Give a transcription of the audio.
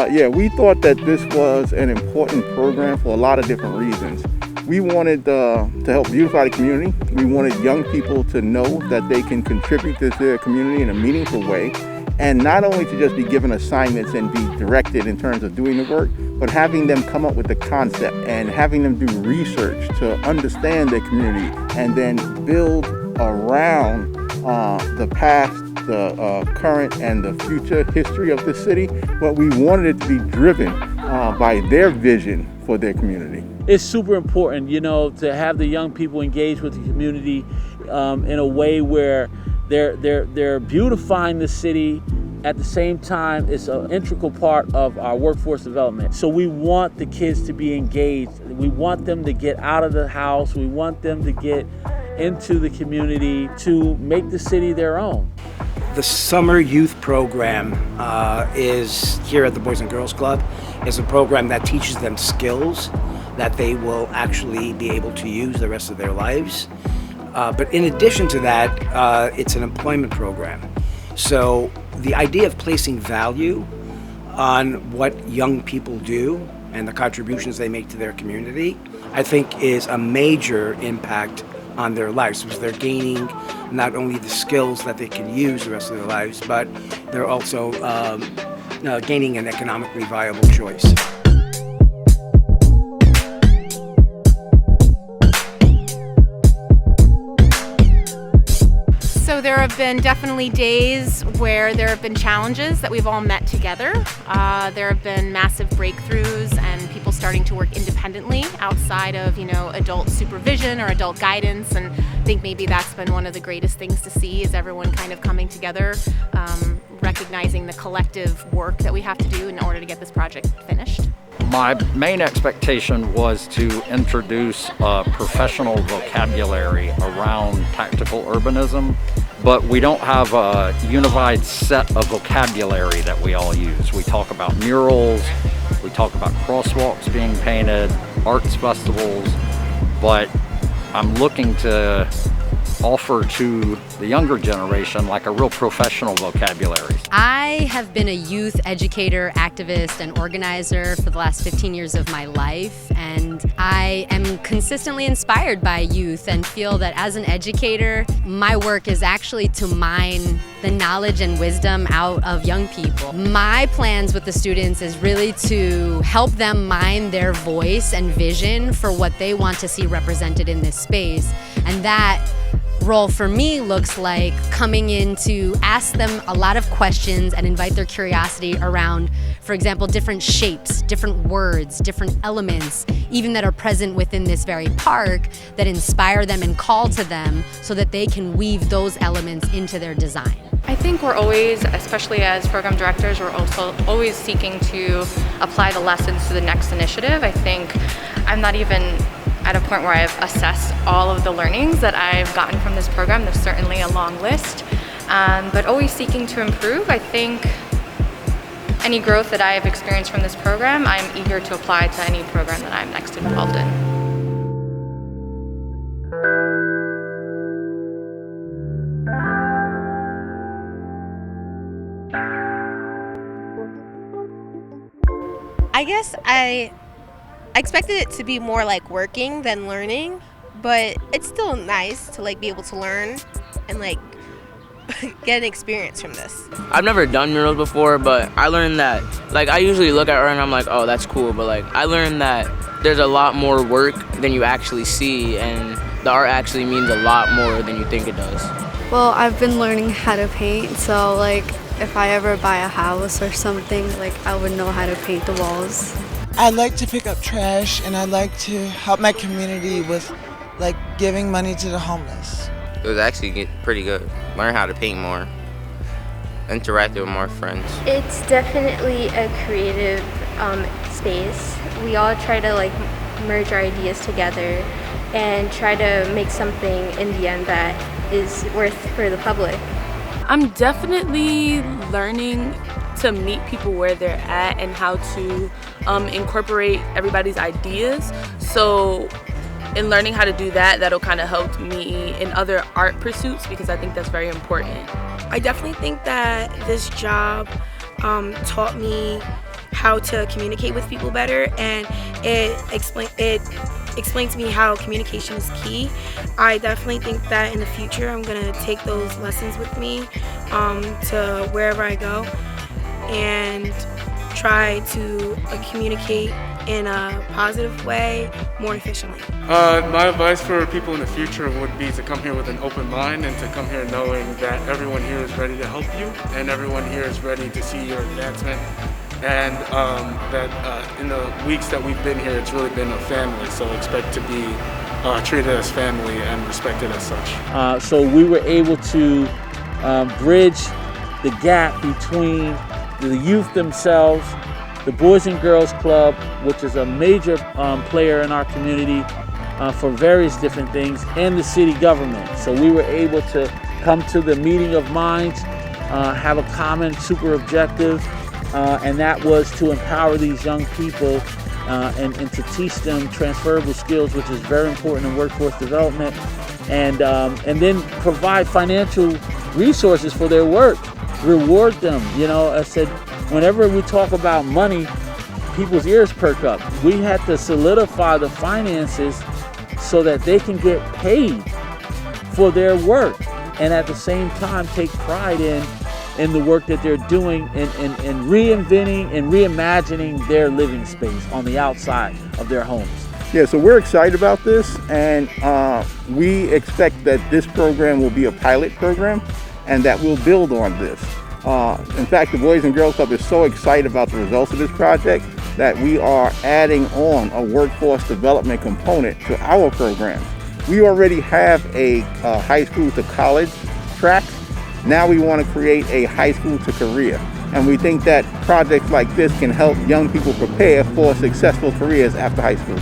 Yeah, we thought that this was an important program for a lot of different reasons. We wanted to help beautify the community. We wanted young people to know that they can contribute to their community in a meaningful way, and not only to just be given assignments and be directed in terms of doing the work, but having them come up with the concept and having them do research to understand their community and then build around the past, the current, and the future history of the city. But we wanted it to be driven by their vision for their community. It's super important, to have the young people engage with the community in a way where they're beautifying the city. At the same time, it's an integral part of our workforce development. So we want the kids to be engaged. We want them to get out of the house. We want them to get into the community to make the city their own. The summer youth program is here at the Boys and Girls Club. It's a program that teaches them skills that they will actually be able to use the rest of their lives. But in addition to that, it's an employment program. So the idea of placing value on what young people do and the contributions they make to their community, I think is a major impact on their lives, because they're gaining not only the skills that they can use the rest of their lives, but they're also gaining an economically viable choice. So there have been definitely days where there have been challenges that we've all met together. There have been massive breakthroughs and people starting to work independently outside of, adult supervision or adult guidance. And I think maybe that's been one of the greatest things to see, is everyone kind of coming together, recognizing the collective work that we have to do in order to get this project finished. My main expectation was to introduce a professional vocabulary around tactical urbanism, but we don't have a unified set of vocabulary that we all use. We talk about murals, we talk about crosswalks being painted, arts festivals, but I'm looking to offer to the younger generation like a real professional vocabulary. I have been a youth educator, activist, and organizer for the last 15 years of my life, and I am consistently inspired by youth and feel that as an educator, my work is actually to mine the knowledge and wisdom out of young people. My plans with the students is really to help them mine their voice and vision for what they want to see represented in this space, and that role for me looks like coming in to ask them a lot of questions and invite their curiosity around, for example, different shapes, different words, different elements, even that are present within this very park, that inspire them and call to them so that they can weave those elements into their design. I think we're always, especially as program directors, we're also always seeking to apply the lessons to the next initiative. I think I'm not even at a point where I've assessed all of the learnings that I've gotten from this program. There's certainly a long list, but always seeking to improve. I think any growth that I have experienced from this program, I'm eager to apply to any program that I'm next involved in. I guess I expected it to be more like working than learning, but it's still nice to be able to learn and get an experience from this. I've never done murals before, but I learned that I usually look at art and I'm like, oh, that's cool, but I learned that there's a lot more work than you actually see, and the art actually means a lot more than you think it does. Well, I've been learning how to paint, so if I ever buy a house or something, I would know how to paint the walls. I like to pick up trash, and I like to help my community with giving money to the homeless. It was actually pretty good. Learn how to paint more, interact with more friends. It's definitely a creative space. We all try to merge our ideas together and try to make something in the end that is worth for the public. I'm definitely learning to meet people where they're at and how to incorporate everybody's ideas. So in learning how to do that, that'll kind of help me in other art pursuits, because I think that's very important. I definitely think that this job taught me how to communicate with people better, and it explained to me how communication is key. I definitely think that in the future I'm going to take those lessons with me to wherever I go and try to communicate in a positive way more efficiently. My advice for people in the future would be to come here with an open mind and to come here knowing that everyone here is ready to help you and everyone here is ready to see your advancement, and that in the weeks that we've been here it's really been a family, so expect to be treated as family and respected as such. So we were able to bridge the gap between the youth themselves, the Boys and Girls Club, which is a major player in our community for various different things, and the city government. So we were able to come to the meeting of minds, have a common super objective, and that was to empower these young people and to teach them transferable skills, which is very important in workforce development, and then provide financial resources for their work, reward them. You know, I said, whenever we talk about money, people's ears perk up. We had to solidify the finances so that they can get paid for their work, and at the same time take pride in the work that they're doing in reinventing and reimagining their living space on the outside of their homes. Yeah, so we're excited about this, and we expect that this program will be a pilot program and that we'll build on this. In fact, the Boys and Girls Club is so excited about the results of this project that we are adding on a workforce development component to our programs. We already have a high school to college track. Now we want to create a high school to career. And we think that projects like this can help young people prepare for successful careers after high school.